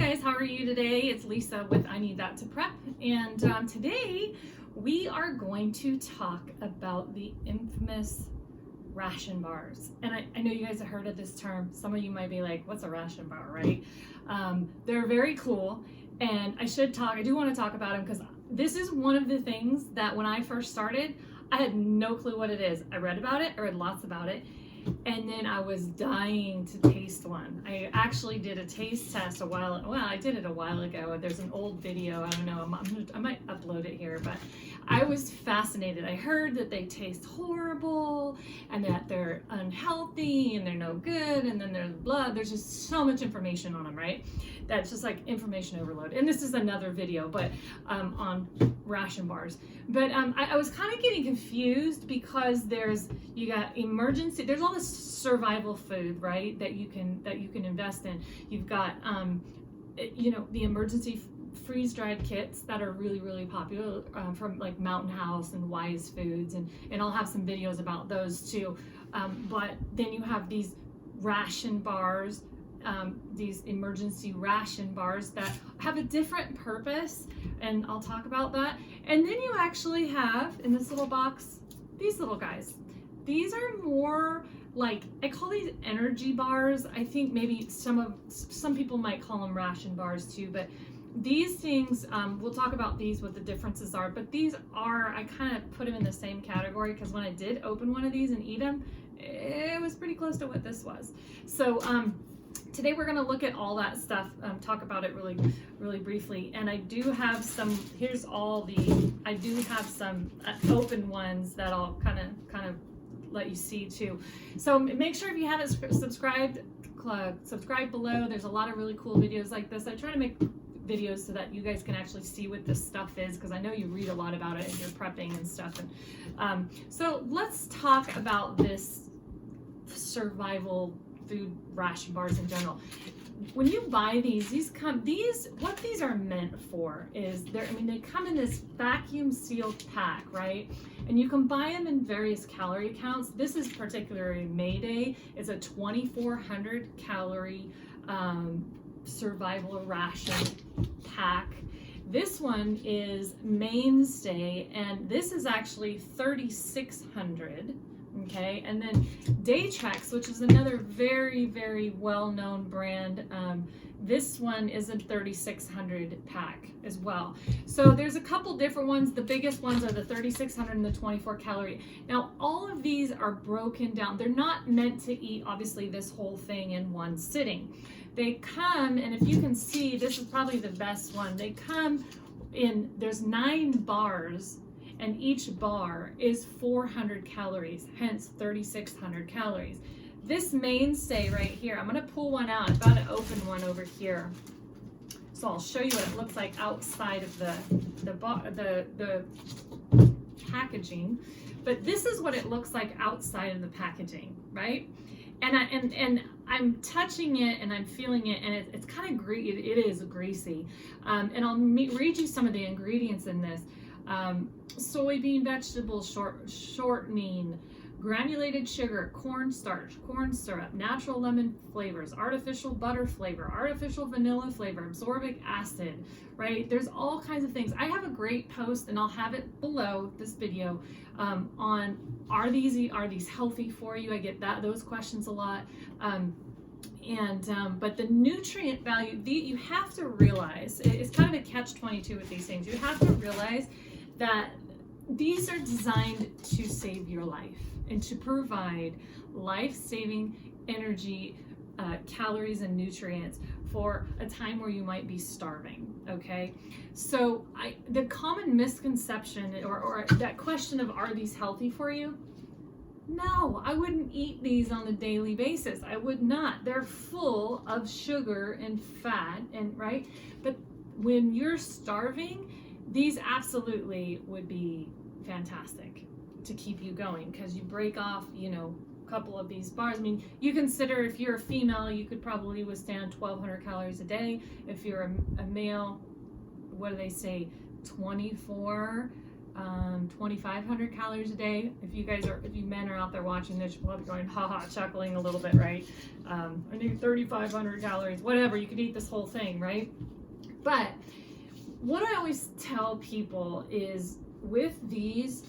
guys, how are you today? It's Lisa with I Need That to Prep, and today we are going to talk about the infamous ration bars. And I know you guys have heard of this term. Some of you might be like, what's a ration bar, right? They're very cool, and I do want to talk about them because this is one of the things that when I first started, I had no clue what it is. I read about it, I read lots about it, and then I was dying to taste one. I actually did a taste test I did it a while ago. There's an old video, I don't know, I might upload it here, but I was fascinated. I heard that they taste horrible and that they're unhealthy and they're no good, and then there's blood. There's just so much information on them, right? That's just like information overload. And this is another video, but on ration bars. But I was kind of getting confused because you got emergency, there's all this survival food, right, that you can invest in. You've got the emergency freeze-dried kits that are really popular from like Mountain House and Wise Foods, and I'll have some videos about those too. But then you have these ration bars, these emergency ration bars that have a different purpose, and I'll talk about that. And then you actually have in this little box these little guys. These are more like, I call these energy bars. I think maybe some people might call them ration bars too, but these things, we'll talk about these, what the differences are, but these are, I kind of put them in the same category because when I did open one of these and eat them, it was pretty close to what this was. So today we're going to look at all that stuff, talk about it really briefly, and I do have some, I do have some open ones that I'll kind of let you see too. So make sure if you haven't subscribed, subscribe below. There's a lot of really cool videos like this. I try to make videos so that you guys can actually see what this stuff is, because I know you read a lot about it and you're prepping and stuff. And so let's talk about this survival food ration bars in general. When you buy what these are meant for is they come in this vacuum sealed pack, right? And you can buy them in various calorie counts. This is particularly Mayday. It's a 2,400 calorie survival ration pack. This one is Mainstay, and this is actually 3,600. Okay, and then Datrex, which is another very well-known brand, this one is a 3,600 pack as well. So there's a couple different ones. The biggest ones are the 3,600 and the 24 calorie. Now all of these are broken down. They're not meant to eat, obviously, this whole thing in one sitting. They come, and if you can see, this is probably the best one. They come in, there's 9 bars, and each bar is 400 calories, hence 3,600 calories. This Mainstay right here, I'm going to pull one out. I've got to open one over here. So I'll show you what it looks like outside of the packaging. But this is what it looks like outside of the packaging, right? And I'm touching it and I'm feeling it, and it's kind of it is greasy. And I'll read you some of the ingredients in this. Soybean vegetable shortening, granulated sugar, cornstarch, corn syrup, natural lemon flavors, artificial butter flavor, artificial vanilla flavor, absorbic acid, right? There's all kinds of things. I have a great post, and I'll have it below this video, on are these healthy for you? I get those questions a lot. But the nutrient value, you have to realize, it's kind of a catch-22 with these things. You have to realize that these are designed to save your life and to provide life-saving energy, calories and nutrients for a time where you might be starving, okay? So the common misconception or that question of, are these healthy for you? No, I wouldn't eat these on a daily basis. I would not. They're full of sugar and fat, and right? But when you're starving, these absolutely would be fantastic to keep you going, because you break off, a couple of these bars. I mean, you consider if you're a female, you could probably withstand 1,200 calories a day. If you're a male, what do they say? 24 2,500 calories a day. If you men are out there watching this, you're probably going, haha, chuckling a little bit, right? I need 3,500 calories, whatever. You could eat this whole thing, right? But what I always tell people is with these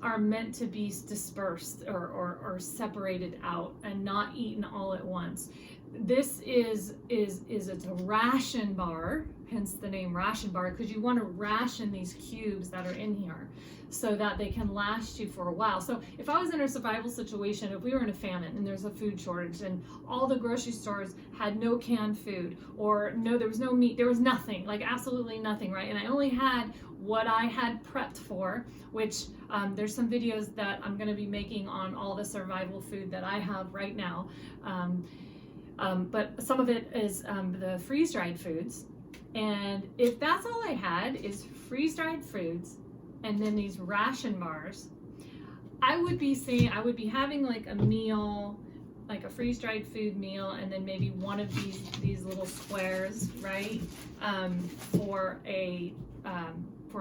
are meant to be dispersed or separated out and not eaten all at once. This is it's a ration bar, hence the name ration bar, because you want to ration these cubes that are in here so that they can last you for a while. So if I was in a survival situation, if we were in a famine and there's a food shortage and all the grocery stores had no canned food, or no, there was no meat, there was nothing, like absolutely nothing, right? And I only had what I had prepped for, which there's some videos that I'm going to be making on all the survival food that I have right now. But some of it is the freeze-dried foods. And if that's all I had is freeze-dried foods and then these ration bars, I would be having like a meal, like a freeze-dried food meal, and then maybe one of these little squares, right? For a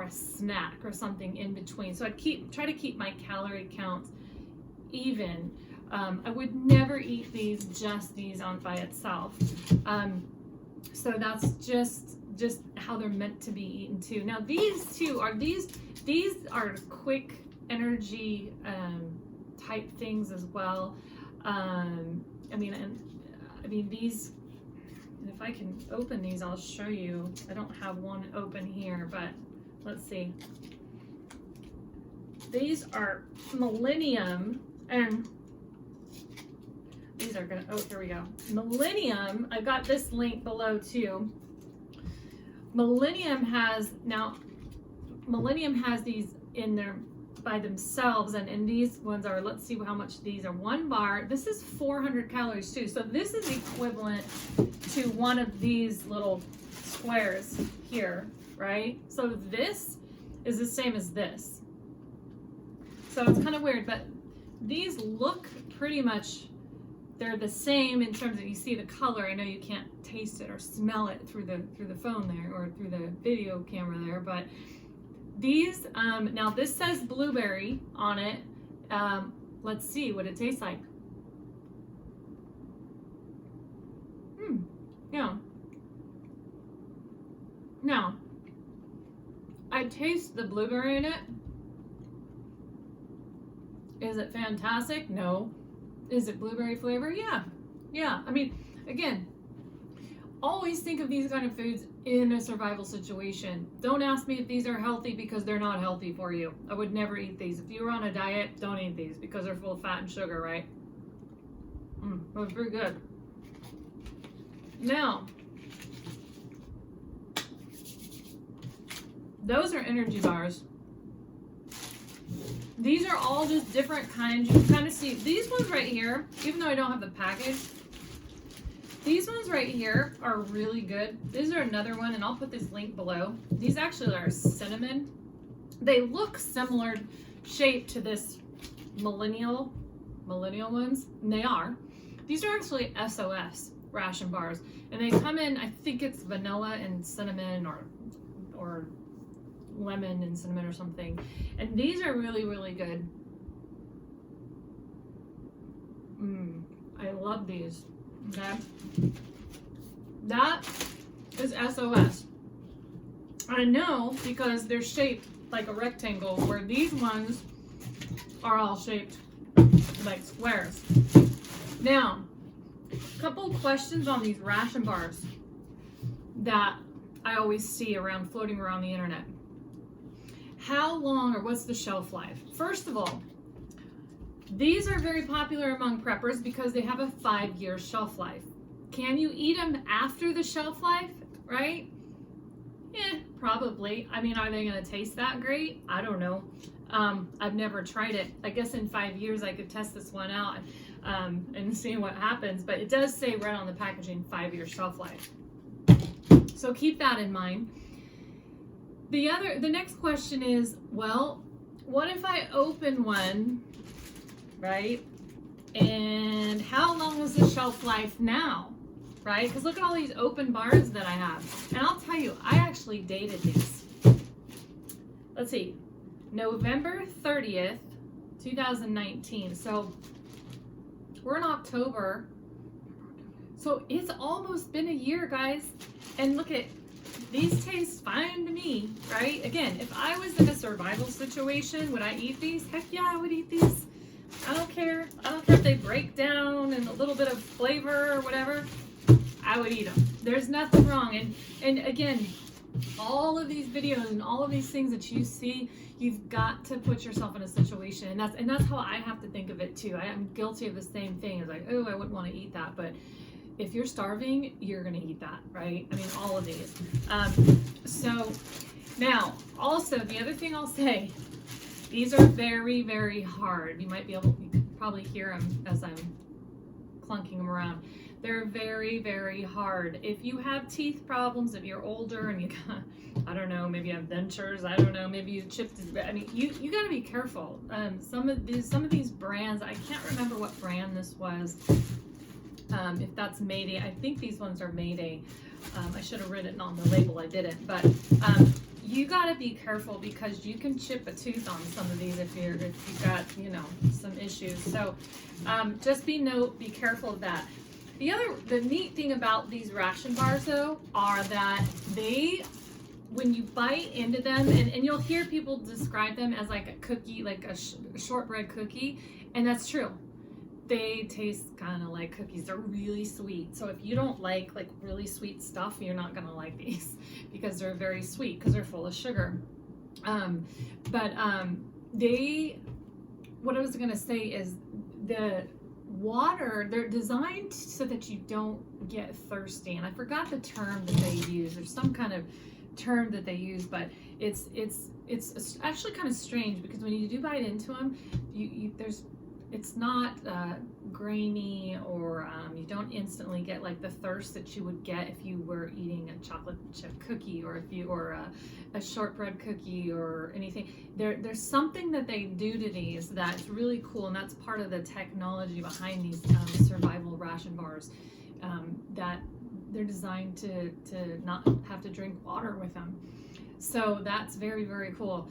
snack or something in between. So I'd try to keep my calorie count even. I would never eat these by itself. So that's just how they're meant to be eaten too. Now these are quick energy type things as well. I mean these, if I can open these, I'll show you. I don't have one open here, but let's see. These are Millennium, and these are gonna, oh, here we go. Millennium, I've got this link below too. Millennium has these in there by themselves, and these ones are, let's see how much these are. One bar, this is 400 calories too. So this is equivalent to one of these little squares here, right? So this is the same as this. So it's kind of weird, but these look pretty much, they're the same in terms of, you see the color. I know you can't taste it or smell it through the phone there or through the video camera there, but these, now this says blueberry on it. Let's see what it tastes like. Yeah. Now, I taste the blueberry in it. Is it fantastic? No. Is it blueberry flavor? Yeah. Yeah. I mean, again, always think of these kind of foods in a survival situation. Don't ask me if these are healthy, because they're not healthy for you. I would never eat these. If you were on a diet, don't eat these because they're full of fat and sugar, right? That's pretty good. Now, those are energy bars. These are all just different kinds. You can kind of see these ones right here, even though I don't have the package. These ones right here are really good. These are another one, and I'll put this link below. These actually are cinnamon. They look similar shape to this millennial ones, and they are. These are actually S.O.S. ration bars, and they come in, I think it's vanilla and cinnamon, or lemon and cinnamon or something. And these are really, really good. I love these. Okay, that is S.O.S. I know because they're shaped like a rectangle, where these ones are all shaped like squares. Now, a couple questions on these ration bars that I always see floating around the internet. How long, or what's the shelf life? First of all, these are very popular among preppers because they have a 5-year shelf life. Can you eat them after the shelf life, right? Yeah, probably. I mean, are they going to taste that great? I don't know. I've never tried it. I guess in 5 years I could test this one out and see what happens. But it does say right on the packaging, 5-year shelf life. So keep that in mind. The next question is, well, what if I open one, right? And how long is the shelf life now, right? Because look at all these open bars that I have. And I'll tell you, I actually dated these. Let's see. November 30th, 2019. So we're in October. So it's almost been a year, guys. And look at, these taste fine to me, right? Again, if I was in a survival situation, would I eat these? Heck yeah, I would eat these. I don't care. I don't care if they break down and a little bit of flavor or whatever. I would eat them. There's nothing wrong. And again, all of these videos and all of these things that you see, you've got to put yourself in a situation, and that's how I have to think of it too. I am guilty of the same thing. It's like, oh, I wouldn't want to eat that, but if you're starving, you're gonna eat that, right? I mean, all of these. So now, also the other thing I'll say, these are very, very hard. You can probably hear them as I'm clunking them around. They're very, very hard. If you have teeth problems, if you're older and you got, I don't know, maybe you have dentures, I don't know, maybe you chipped, I mean, you got to be careful. Some of these brands, I can't remember what brand this was. If that's Mayday, I think these ones are Mayday. I should have written it on the label, I didn't, but you got to be careful because you can chip a tooth on some of these if you've got, you know, some issues. So just be careful of that. The neat thing about these ration bars though are that when you bite into them, and you'll hear people describe them as like a cookie, like a shortbread cookie, and that's true. They taste kind of like cookies. They're really sweet. So if you don't like really sweet stuff, you're not gonna like these because they're very sweet because they're full of sugar. What I was gonna say is the water, they're designed so that you don't get thirsty. And I forgot the term that they use. There's some kind of term that they use, but it's actually kind of strange because when you do bite into them, it's not grainy, or you don't instantly get like the thirst that you would get if you were eating a chocolate chip cookie, or a shortbread cookie or anything. There's something that they do to these that's really cool, and that's part of the technology behind these survival ration bars, that they're designed to not have to drink water with them. So that's very, very cool.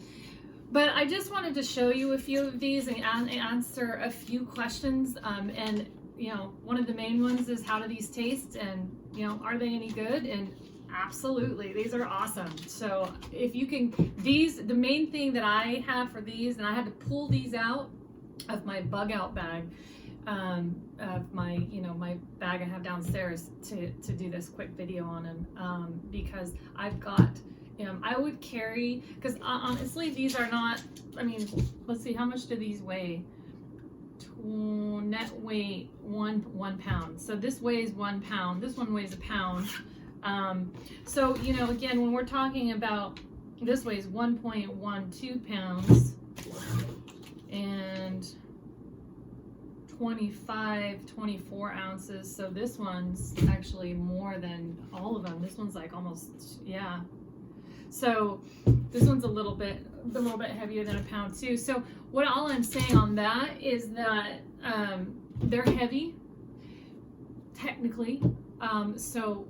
But I just wanted to show you a few of these and answer a few questions. And, you know, one of the main ones is, how do these taste? And, you know, are they any good? And absolutely, these are awesome. So if you can, the main thing that I have for these, and I had to pull these out of my bug out bag, of my, my bag I have downstairs to do this quick video on them, because I've got, I would carry, because honestly, these are not, I mean, let's see, how much do these weigh? Net weight, one pound. So this weighs 1 pound. This one weighs a pound. So, again, when we're talking about, this weighs 1.12 pounds and 24 ounces. So this one's actually more than all of them. This one's like almost, yeah. So this one's a little bit heavier than a pound too. So all I'm saying on that is that they're heavy, technically. So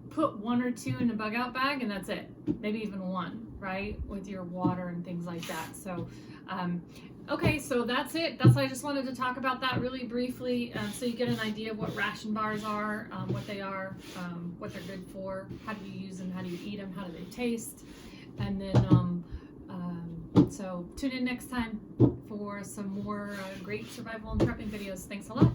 put 1 or 2 in a bug out bag, and that's it. Maybe even 1, right? With your water and things like that. So, okay, so that's it. I just wanted to talk about that really briefly, so you get an idea of what ration bars are, what they are, what they're good for, how do you use them, how do you eat them, how do they taste, and then so tune in next time for some more great survival and prepping videos. Thanks a lot.